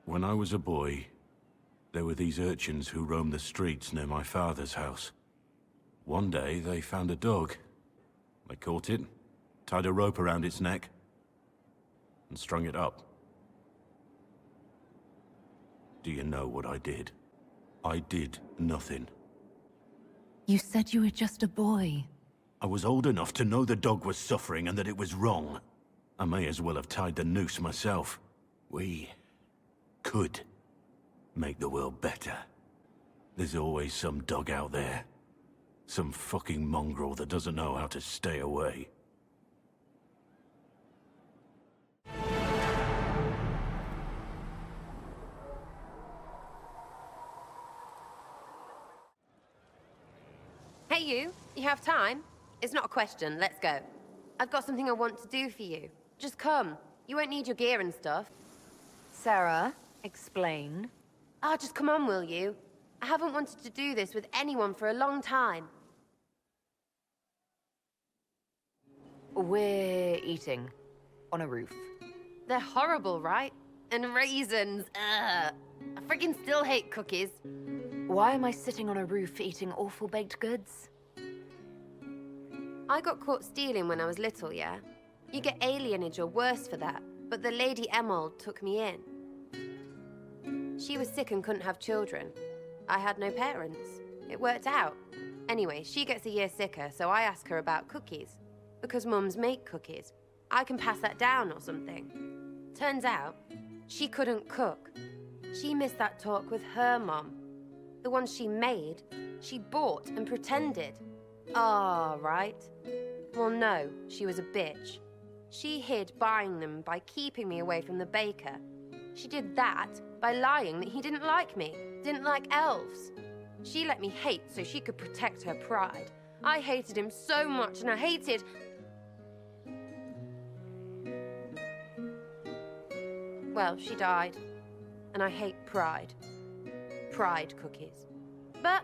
When I was a boy, there were these urchins who roamed the streets near my father's house. One day, they found a dog. They caught it, tied a rope around its neck, and strung it up. Do you know what I did? I did nothing. You said you were just a boy. I was old enough to know the dog was suffering and that it was wrong. I may as well have tied the noose myself. We could make the world better. There's always some dog out there. Some fucking mongrel that doesn't know how to stay away. Hey you have time? It's not a question, let's go. I've got something I want to do for you. Just come. You won't need your gear and stuff. Sarah, explain. Just come on, will you? I haven't wanted to do this with anyone for a long time. We're eating. On a roof. They're horrible, right? And raisins, ugh. I freaking still hate cookies. Why am I sitting on a roof eating awful baked goods? I got caught stealing when I was little, yeah? You get alienage or worse for that, but the Lady Emerald took me in. She was sick and couldn't have children. I had no parents. It worked out. Anyway, she gets a year sicker, so I ask her about cookies. Because mums make cookies. I can pass that down or something. Turns out, she couldn't cook. She missed that talk with her mom. The ones she made, she bought and pretended. Right. Well, no, she was a bitch. She hid buying them by keeping me away from the baker. She did that by lying that he didn't like me, didn't like elves. She let me hate so she could protect her pride. I hated him so much, and I hated... Well, she died, and I hate pride. Pride cookies. But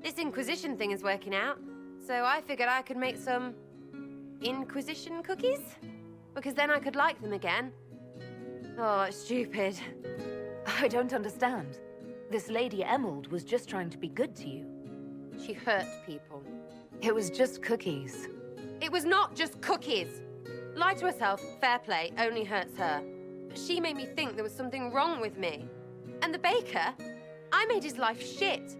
this Inquisition thing is working out, so I figured I could make some Inquisition cookies? Because then I could like them again. Oh, it's stupid. I don't understand. This Lady Emerald was just trying to be good to you. She hurt people. It was just cookies. It was not just cookies. Lie to herself, fair play, only hurts her. But she made me think there was something wrong with me. And the baker? I made his life shit.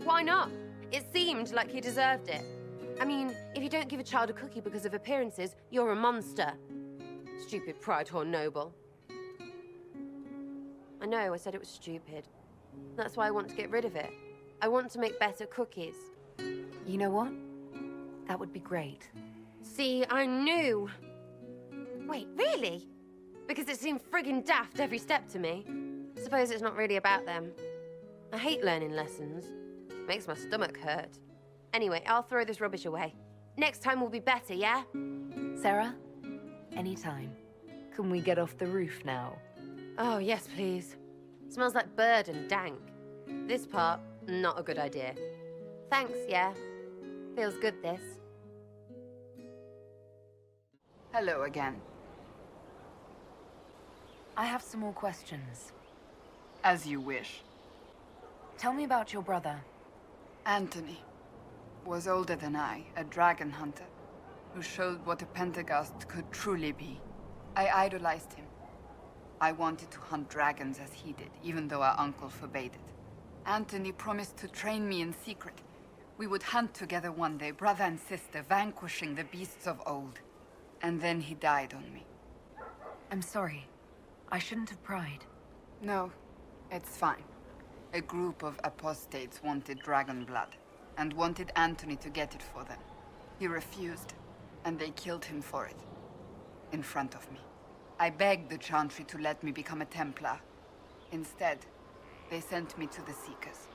Why not? It seemed like he deserved it. I mean, if you don't give a child a cookie because of appearances, you're a monster. Stupid pride whore noble. I know, I said it was stupid. That's why I want to get rid of it. I want to make better cookies. You know what? That would be great. See, I knew. Wait, really? Because it seemed friggin' daft every step to me. Suppose it's not really about them. I hate learning lessons. Makes my stomach hurt. Anyway, I'll throw this rubbish away. Next time will be better, yeah? Sarah, anytime. Can we get off the roof now? Oh, yes, please. Smells like bird and dank. This part, not a good idea. Thanks, yeah. Feels good, this. Hello again. I have some more questions. As you wish. Tell me about your brother. Anthony was older than I, a dragon hunter, who showed what a Pentagast could truly be. I idolized him. I wanted to hunt dragons as he did, even though our uncle forbade it. Anthony promised to train me in secret. We would hunt together one day, brother and sister, vanquishing the beasts of old. And then he died on me. I'm sorry. I shouldn't have pried. No, it's fine. A group of apostates wanted dragon blood, and wanted Anthony to get it for them. He refused, and they killed him for it. In front of me. I begged the Chantry to let me become a Templar. Instead, they sent me to the Seekers.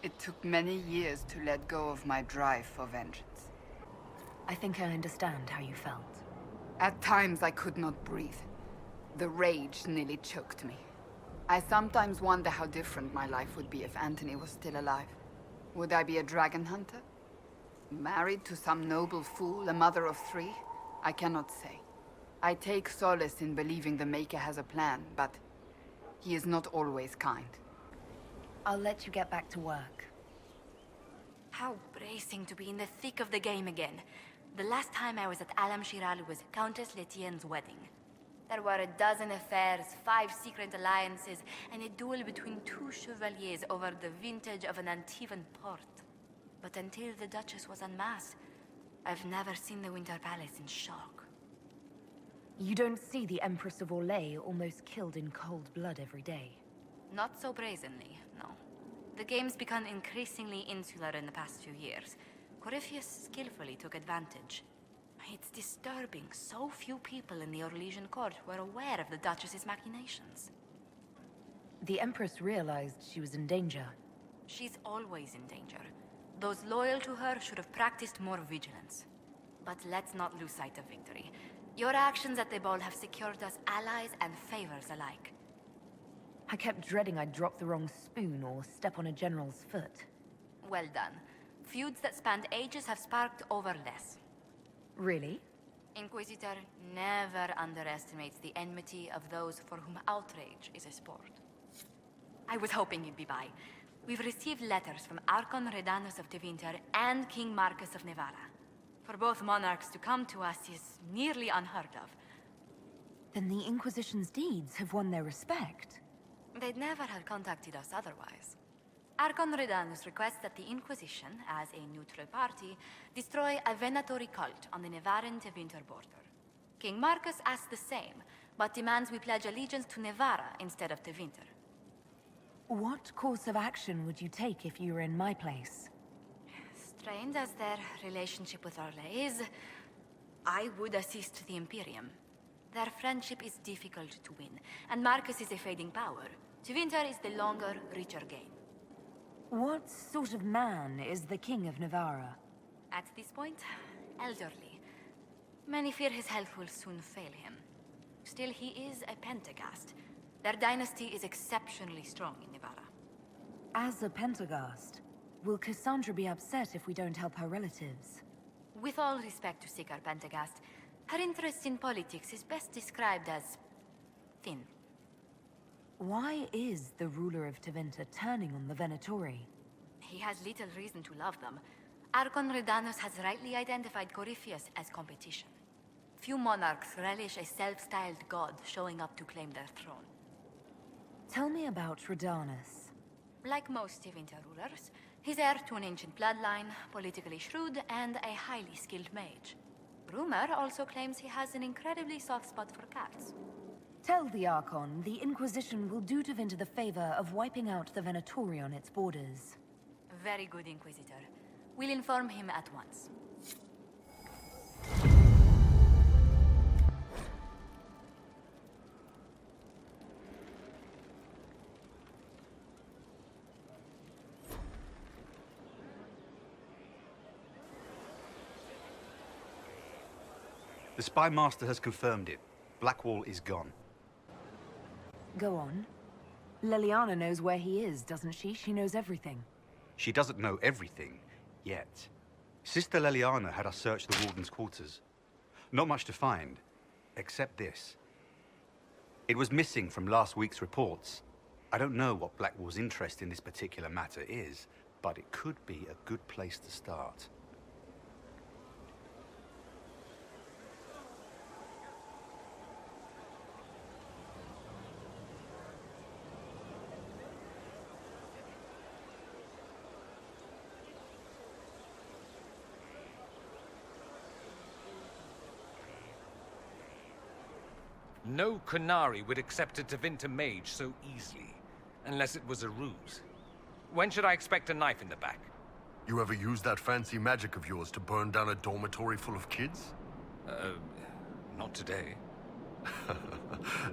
It took many years to let go of my drive for vengeance. I think I understand how you felt. At times I could not breathe. The rage nearly choked me. I sometimes wonder how different my life would be if Anthony was still alive. Would I be a dragon hunter? Married to some noble fool, a mother of 3? I cannot say. I take solace in believing the Maker has a plan, but He is not always kind. I'll let you get back to work. How bracing to be in the thick of the game again. The last time I was at Alam Shiral was Countess Letienne's wedding. There were a dozen affairs, 5 secret alliances, and a duel between 2 chevaliers over the vintage of an Antivan port. But until the Duchess was unmasked, I've never seen the Winter Palace in shock. You don't see the Empress of Orlais almost killed in cold blood every day. Not so brazenly, no. The game's become increasingly insular in the past few years. Corypheus skillfully took advantage. It's disturbing so few people in the Orlesian court were aware of the Duchess's machinations. The Empress realized she was in danger. She's always in danger. Those loyal to her should have practiced more vigilance. But let's not lose sight of victory. Your actions at the ball have secured us allies and favors alike. I kept dreading I'd drop the wrong spoon or step on a general's foot. Well done. Feuds that spanned ages have sparked over less. Really? Inquisitor never underestimates the enmity of those for whom outrage is a sport. I was hoping you'd be by. We've received letters from Archon Redanus of Tevinter and King Marcus of Nevada. For both monarchs to come to us is nearly unheard of. Then the Inquisition's deeds have won their respect. They'd never have contacted us otherwise. Archon Redanus requests that the Inquisition, as a neutral party, destroy a venatory cult on the Nevaran-Tevinter border. King Marcus asks the same, but demands we pledge allegiance to Nevada instead of Tevinter. What course of action would you take if you were in my place? Strained as their relationship with Orlais is, I would assist the Imperium. Their friendship is difficult to win, and Marcus is a fading power. Tevinter is the longer, richer game. What sort of man is the King of Navarra? At this point, elderly. Many fear his health will soon fail him. Still, he is a Pentagast. Their dynasty is exceptionally strong in Nevada. As a Pentagast, will Cassandra be upset if we don't help her relatives? With all respect to Sikar Pentagast, her interest in politics is best described as thin. Why is the ruler of Tevinter turning on the Venatori? He has little reason to love them. Archon Redanus has rightly identified Corypheus as competition. Few monarchs relish a self-styled god showing up to claim their throne. Tell me about Redanus. Like most Tevinter rulers, he's heir to an ancient bloodline, politically shrewd, and a highly skilled mage. Rumor also claims he has an incredibly soft spot for cats. Tell the Archon the Inquisition will do Tevinter the favor of wiping out the Venatori on its borders. Very good, Inquisitor. We'll inform him at once. The Spy Master has confirmed it. Blackwall is gone. Go on. Leliana knows where he is, doesn't she? She knows everything. She doesn't know everything, yet. Sister Leliana had us search the Warden's quarters. Not much to find, except this. It was missing from last week's reports. I don't know what Blackwall's interest in this particular matter is, but it could be a good place to start. No Qunari would accept a Tevinter mage so easily, unless it was a ruse. When should I expect a knife in the back? You ever use that fancy magic of yours to burn down a dormitory full of kids? Not today.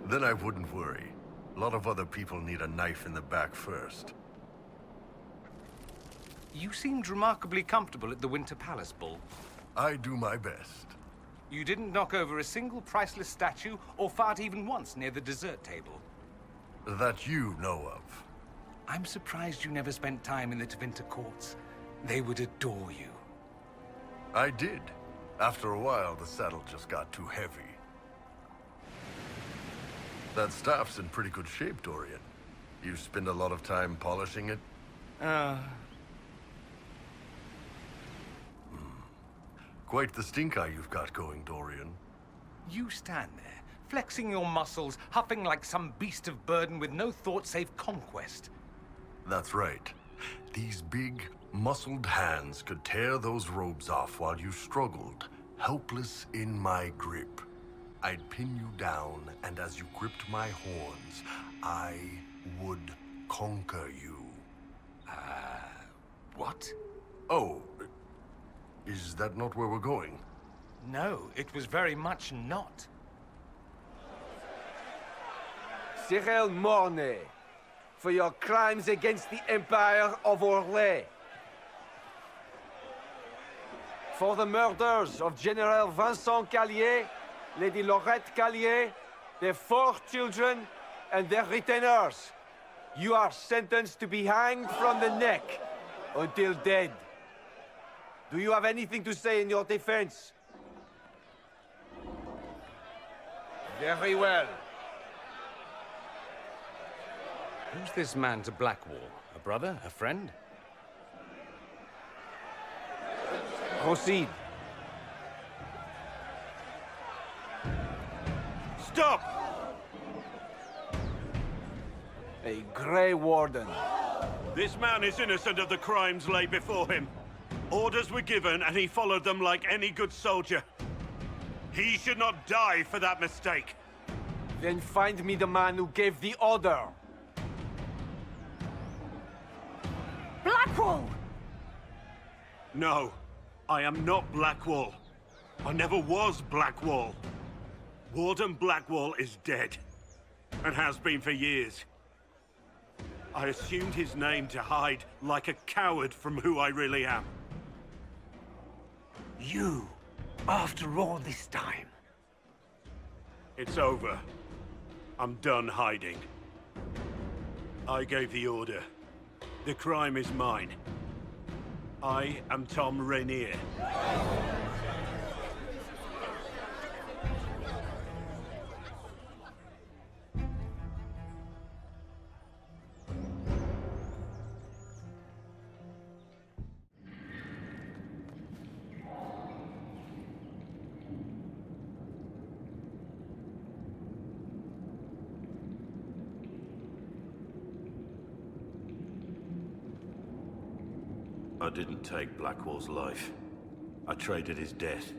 Then I wouldn't worry. A lot of other people need a knife in the back first. You seemed remarkably comfortable at the Winter Palace Ball. I do my best. You didn't knock over a single priceless statue or fart even once near the dessert table. That you know of. I'm surprised you never spent time in the Tevinter courts. They would adore you. I did. After a while, the saddle just got too heavy. That staff's in pretty good shape, Dorian. You spend a lot of time polishing it? Quite the stink eye you've got going, Dorian. You stand there, flexing your muscles, huffing like some beast of burden with no thought save conquest. That's right. These big, muscled hands could tear those robes off while you struggled, helpless in my grip. I'd pin you down, and as you gripped my horns, I would conquer you. What? Oh, is that not where we're going? No, it was very much not. Cyril Mornay, for your crimes against the Empire of Orlais. For the murders of General Vincent Callier, Lady Laurette Callier, their 4 children, and their retainers. You are sentenced to be hanged from the neck until dead. Do you have anything to say in your defense? Very well. Who's this man to Blackwall? A brother? A friend? Proceed. Stop! A Grey Warden. This man is innocent of the crimes laid before him. Orders were given, and he followed them like any good soldier. He should not die for that mistake. Then find me the man who gave the order. Blackwall! No, I am not Blackwall. I never was Blackwall. Warden Blackwall is dead, and has been for years. I assumed his name to hide like a coward from who I really am. You, after all this time. It's over. I'm done hiding. I gave the order. The crime is mine. I am Tom Rainier. I didn't take Blackwall's life. I traded his death.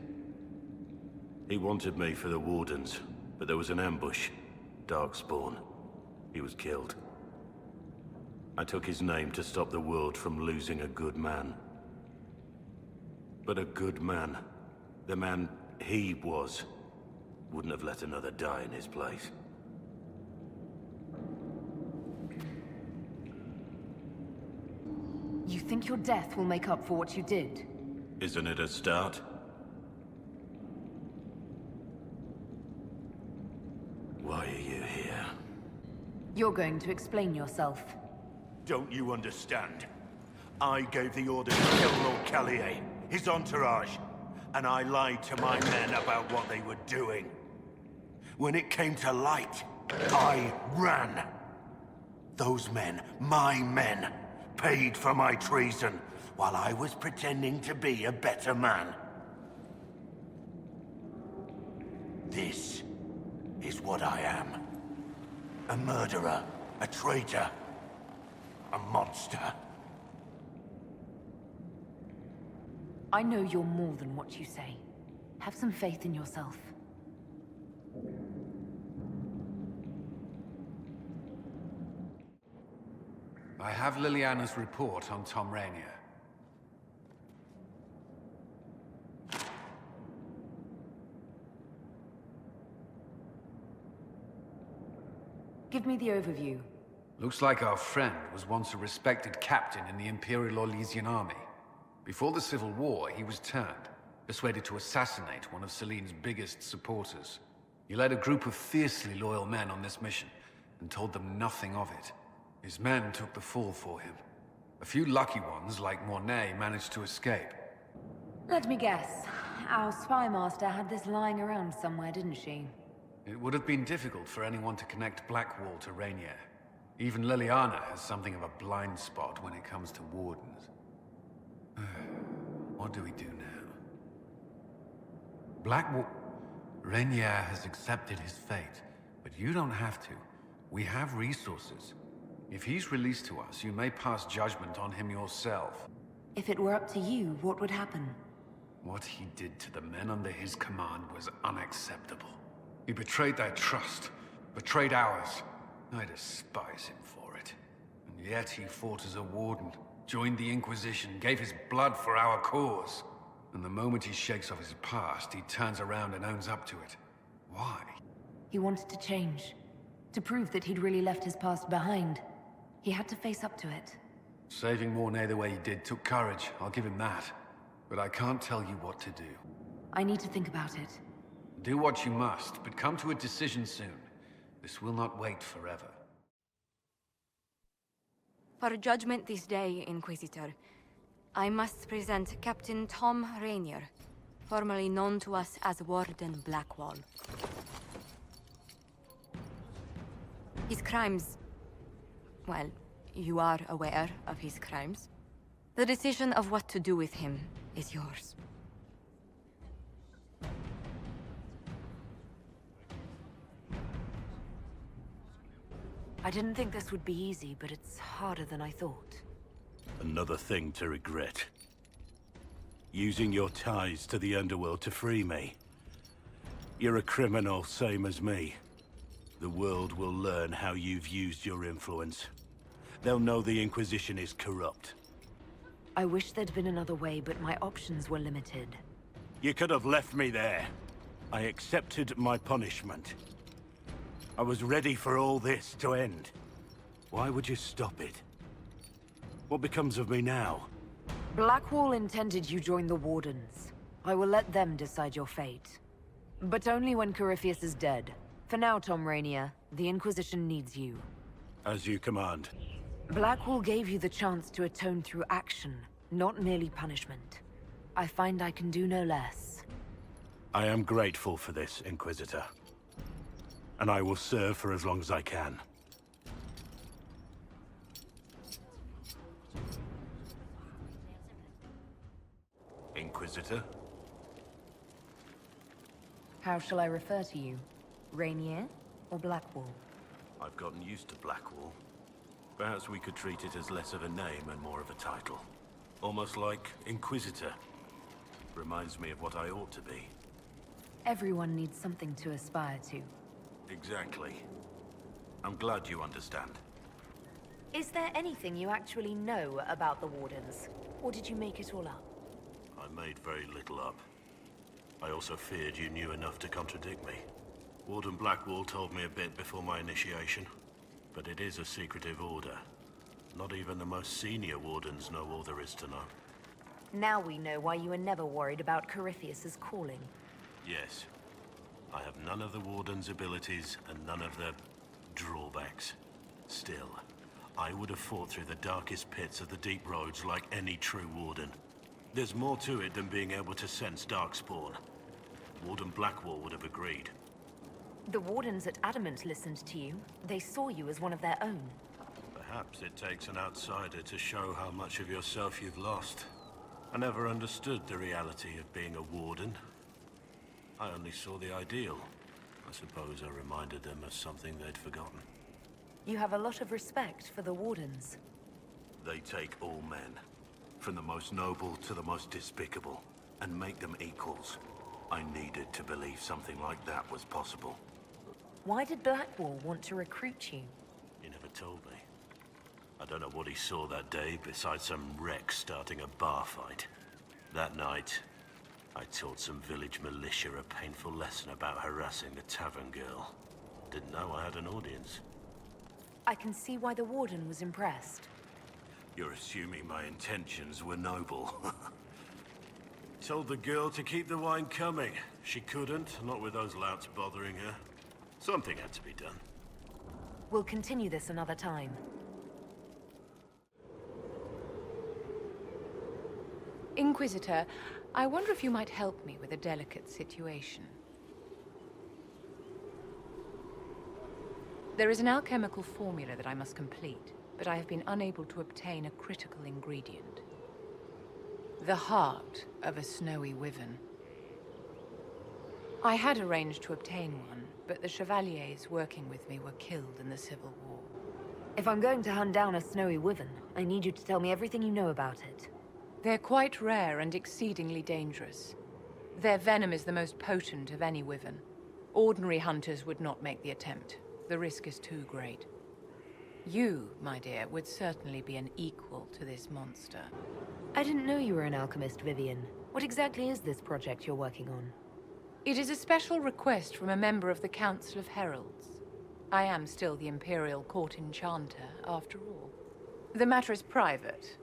He wanted me for the Wardens, but there was an ambush. Darkspawn. He was killed. I took his name to stop the world from losing a good man. But a good man, the man he was, wouldn't have let another die in his place. You think your death will make up for what you did? Isn't it a start? Why are you here? You're going to explain yourself. Don't you understand? I gave the order to kill Lord Callier, his entourage, and I lied to my men about what they were doing. When it came to light, I ran. Those men, my men, paid for my treason, while I was pretending to be a better man. This is what I am. A murderer, a traitor, a monster. I know you're more than what you say. Have some faith in yourself. I have Liliana's report on Tom Rainier. Give me the overview. Looks like our friend was once a respected captain in the Imperial Orlesian army. Before the Civil War, he was turned, persuaded to assassinate one of Celine's biggest supporters. He led a group of fiercely loyal men on this mission, and told them nothing of it. His men took the fall for him. A few lucky ones, like Mornay, managed to escape. Let me guess. Our spy master had this lying around somewhere, didn't she? It would have been difficult for anyone to connect Blackwall to Rainier. Even Liliana has something of a blind spot when it comes to wardens. What do we do now? Blackwall... Rainier has accepted his fate, but you don't have to. We have resources. If he's released to us, you may pass judgment on him yourself. If it were up to you, what would happen? What he did to the men under his command was unacceptable. He betrayed their trust, betrayed ours. I despise him for it. And yet he fought as a warden, joined the Inquisition, gave his blood for our cause. And the moment he shakes off his past, he turns around and owns up to it. Why? He wanted to change. To prove that he'd really left his past behind. He had to face up to it. Saving Mornay the way he did took courage, I'll give him that. But I can't tell you what to do. I need to think about it. Do what you must, but come to a decision soon. This will not wait forever. For judgment this day, Inquisitor, I must present Captain Tom Rainier, formerly known to us as Warden Blackwall. His crimes... well, you are aware of his crimes. The decision of what to do with him is yours. I didn't think this would be easy, but it's harder than I thought. Another thing to regret. Using your ties to the underworld to free me. You're a criminal, same as me. The world will learn how you've used your influence. They'll know the Inquisition is corrupt. I wish there'd been another way, but my options were limited. You could have left me there. I accepted my punishment. I was ready for all this to end. Why would you stop it? What becomes of me now? Blackwall intended you join the Wardens. I will let them decide your fate. But only when Corypheus is dead. For now, Tom Rainier, the Inquisition needs you. As you command. Blackwall gave you the chance to atone through action, not merely punishment. I find I can do no less. I am grateful for this, Inquisitor. And I will serve for as long as I can. Inquisitor? How shall I refer to you? Rainier or Blackwall? I've gotten used to Blackwall. Perhaps we could treat it as less of a name and more of a title. Almost like Inquisitor. Reminds me of what I ought to be. Everyone needs something to aspire to. Exactly. I'm glad you understand. Is there anything you actually know about the Wardens? Or did you make it all up? I made very little up. I also feared you knew enough to contradict me. Warden Blackwall told me a bit before my initiation, but it is a secretive order. Not even the most senior Wardens know all there is to know. Now we know why you were never worried about Corypheus's calling. Yes. I have none of the Warden's abilities and none of the drawbacks. Still, I would have fought through the darkest pits of the deep roads like any true Warden. There's more to it than being able to sense darkspawn. Warden Blackwall would have agreed. The Wardens at Adamant listened to you. They saw you as one of their own. Perhaps it takes an outsider to show how much of yourself you've lost. I never understood the reality of being a Warden. I only saw the ideal. I suppose I reminded them of something they'd forgotten. You have a lot of respect for the Wardens. They take all men, from the most noble to the most despicable, and make them equals. I needed to believe something like that was possible. Why did Blackwall want to recruit you? He never told me. I don't know what he saw that day besides some wreck starting a bar fight. That night, I taught some village militia a painful lesson about harassing the tavern girl. Didn't know I had an audience. I can see why the Warden was impressed. You're assuming my intentions were noble. Told the girl to keep the wine coming. She couldn't, not with those louts bothering her. Something had to be done. We'll continue this another time. Inquisitor, I wonder if you might help me with a delicate situation. There is an alchemical formula that I must complete, but I have been unable to obtain a critical ingredient. The heart of a snowy wyvern. I had arranged to obtain one, but the chevaliers working with me were killed in the Civil War. If I'm going to hunt down a snowy wyvern, I need you to tell me everything you know about it. They're quite rare and exceedingly dangerous. Their venom is the most potent of any wyvern. Ordinary hunters would not make the attempt. The risk is too great. You, my dear, would certainly be an equal to this monster. I didn't know you were an alchemist, Vivian. What exactly is this project you're working on? It is a special request from a member of the Council of Heralds. I am still the Imperial Court Enchanter, after all. The matter is private.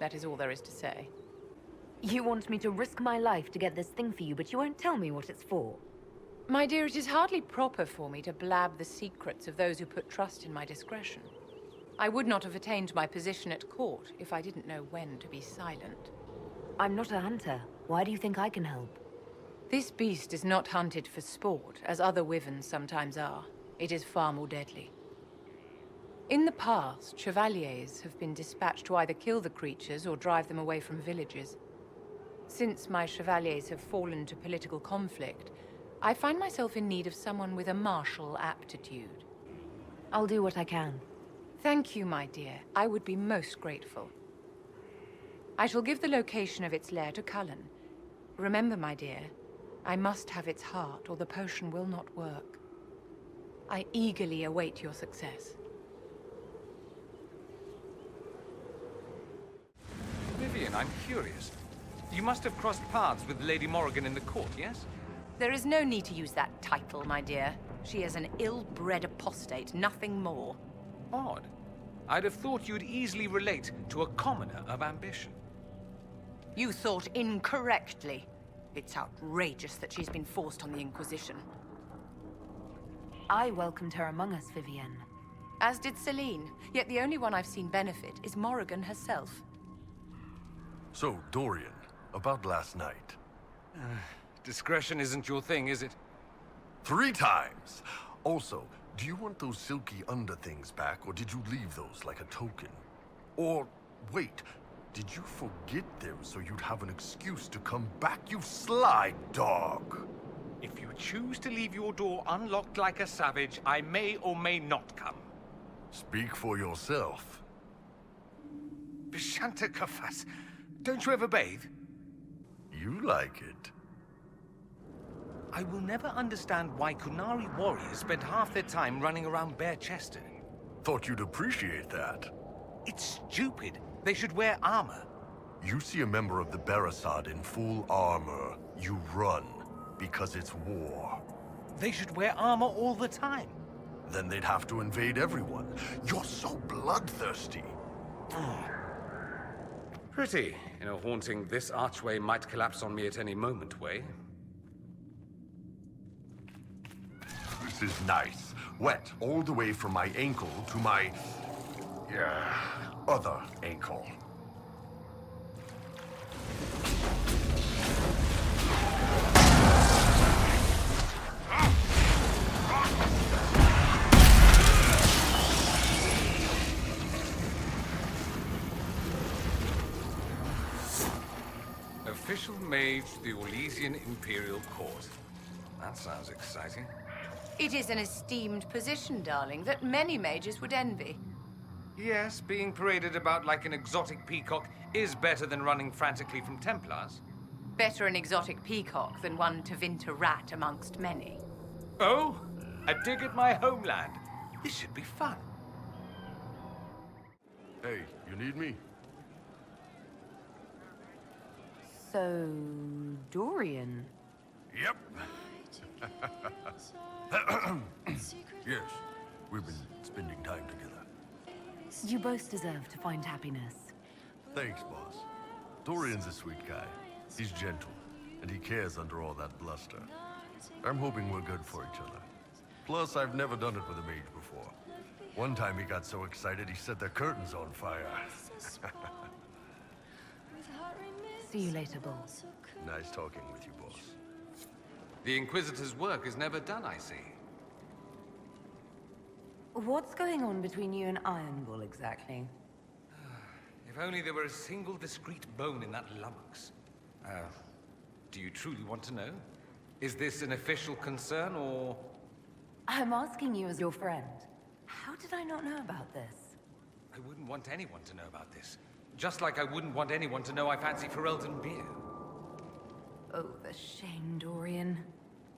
That is all there is to say. You want me to risk my life to get this thing for you, but you won't tell me what it's for. My dear, it is hardly proper for me to blab the secrets of those who put trust in my discretion. I would not have attained my position at court if I didn't know when to be silent. I'm not a hunter. Why do you think I can help? This beast is not hunted for sport, as other wyverns sometimes are. It is far more deadly. In the past, chevaliers have been dispatched to either kill the creatures or drive them away from villages. Since my chevaliers have fallen to political conflict, I find myself in need of someone with a martial aptitude. I'll do what I can. Thank you, my dear. I would be most grateful. I shall give the location of its lair to Cullen. Remember, my dear, I must have its heart, or the potion will not work. I eagerly await your success. Vivian, I'm curious. You must have crossed paths with Lady Morrigan in the court, yes? There is no need to use that title, my dear. She is an ill-bred apostate, nothing more. Odd. I'd have thought you'd easily relate to a commoner of ambition. You thought incorrectly. It's outrageous that she's been forced on the Inquisition. I welcomed her among us, Vivienne. As did Celine, yet the only one I've seen benefit is Morrigan herself. So, Dorian, about last night. Discretion isn't your thing, is it? 3 times! Also, do you want those silky underthings back, or did you leave those like a token? Or, wait, did you forget them so you'd have an excuse to come back, you sly dog? If you choose to leave your door unlocked like a savage, I may or may not come. Speak for yourself. Bishanta Kafas, don't you ever bathe? You like it. I will never understand why Kunari warriors spend half their time running around bare-chested. Thought you'd appreciate that. It's stupid. They should wear armor. You see a member of the Barasad in full armor, you run, because it's war. They should wear armor all the time. Then they'd have to invade everyone. You're so bloodthirsty. Pretty, in a haunting this archway might collapse on me at any moment way. This is nice. Wet all the way from my ankle to my... other ankle. Official mage to the Orlesian Imperial Court. That sounds exciting. It is an esteemed position, darling, that many mages would envy. Yes, being paraded about like an exotic peacock is better than running frantically from Templars. Better an exotic peacock than one Tevinter rat amongst many. Oh, a dig at my homeland. This should be fun. Hey, you need me? So, Dorian? Yep. Yes, we've been spending time together. You both deserve to find happiness. Thanks, boss. Dorian's a sweet guy. He's gentle, and he cares under all that bluster. I'm hoping we're good for each other. Plus, I've never done it with a mage before. One time he got so excited he set the curtains on fire. See you later, boss. Nice talking with you, boss. The Inquisitor's work is never done, I see. What's going on between you and Iron Bull, exactly? If only there were a single discrete bone in that lummox. Do you truly want to know? Is this an official concern, or...? I'm asking you as your friend. How did I not know about this? I wouldn't want anyone to know about this. Just like I wouldn't want anyone to know I fancy Ferelden beer. Oh, the shame, Dorian.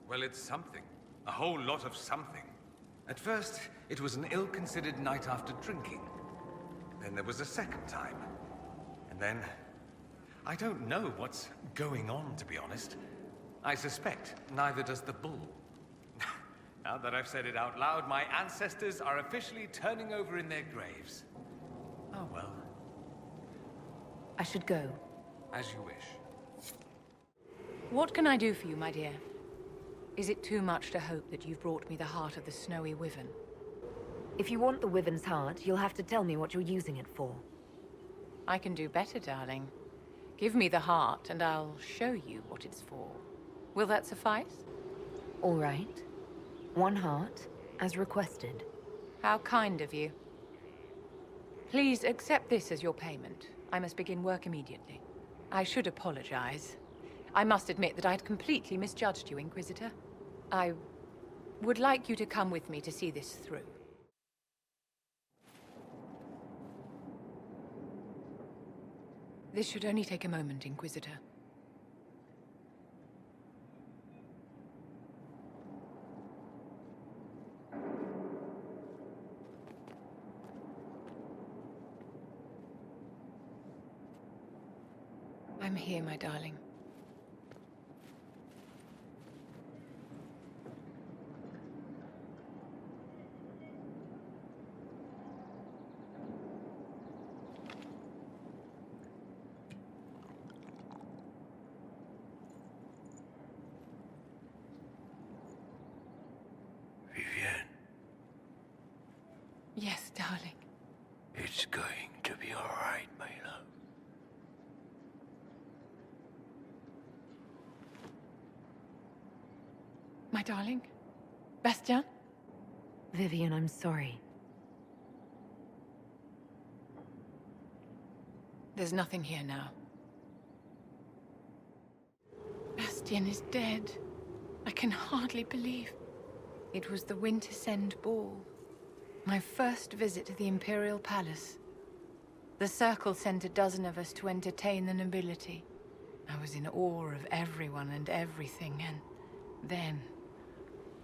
Well, it's something. A whole lot of something. At first, it was an ill-considered night after drinking. Then there was a second time. And then... I don't know what's going on, to be honest. I suspect neither does the bull. Now that I've said it out loud, my ancestors are officially turning over in their graves. Oh well. I should go. As you wish. What can I do for you, my dear? Is it too much to hope that you've brought me the heart of the snowy wyvern? If you want the wyvern's heart, you'll have to tell me what you're using it for. I can do better, darling. Give me the heart, and I'll show you what it's for. Will that suffice? All right. 1 heart, as requested. How kind of you. Please accept this as your payment. I must begin work immediately. I should apologize. I must admit that I'd completely misjudged you, Inquisitor. I would like you to come with me to see this through. This should only take a moment, Inquisitor. I'm here, my darling. Vivienne, Yes, darling. it's going to be all right, my love. My darling? Bastian? Vivian, I'm sorry. There's nothing here now. Bastian is dead. I can hardly believe. It was the Wintersend Ball. My first visit to the Imperial Palace. The Circle sent a dozen of us to entertain the nobility. I was in awe of everyone and everything, and then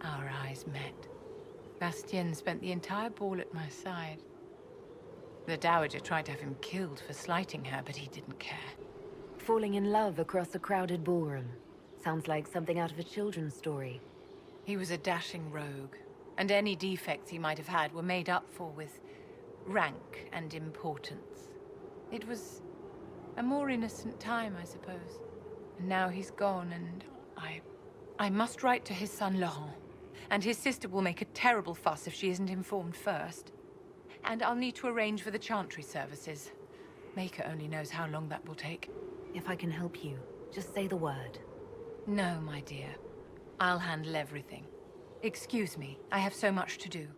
our eyes met. Bastien spent the entire ball at my side. The Dowager tried to have him killed for slighting her, but he didn't care. Falling in love across a crowded ballroom. Sounds like something out of a children's story. He was a dashing rogue, and any defects he might have had were made up for with rank and importance. It was a more innocent time, I suppose. And now he's gone, and I must write to his son Laurent. And his sister will make a terrible fuss if she isn't informed first. And I'll need to arrange for the Chantry services. Maker only knows how long that will take. If I can help you, just say the word. No, my dear. I'll handle everything. Excuse me, I have so much to do.